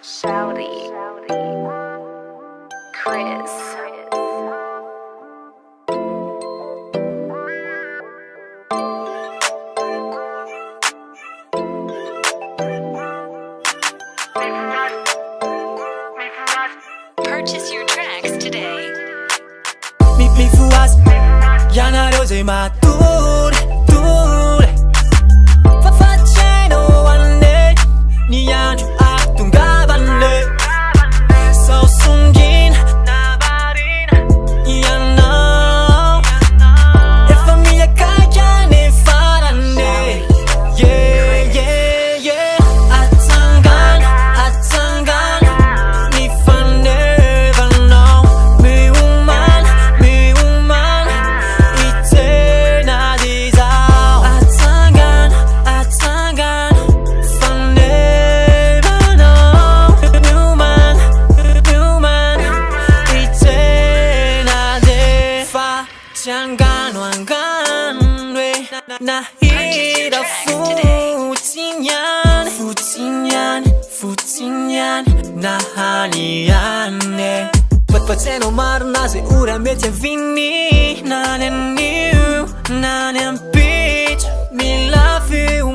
Shouty, Chris. Purchase your tracks today. Mi fuas, ya 나로 제일 맞돌 facendo 안내 네 안주 악동가 봤네 So 숨긴 나발인 I know E famiglia caglia ne faranne Yeah yeah yeah 아장간 네 fan never know 미움만 이제 나 디자우 아장간 fan never know 미움만 이제 나 디파 장간 왕관 왜나 이러 futinyan na haniane Facendo marnase ura invece vini nanen new nanen beach mi love you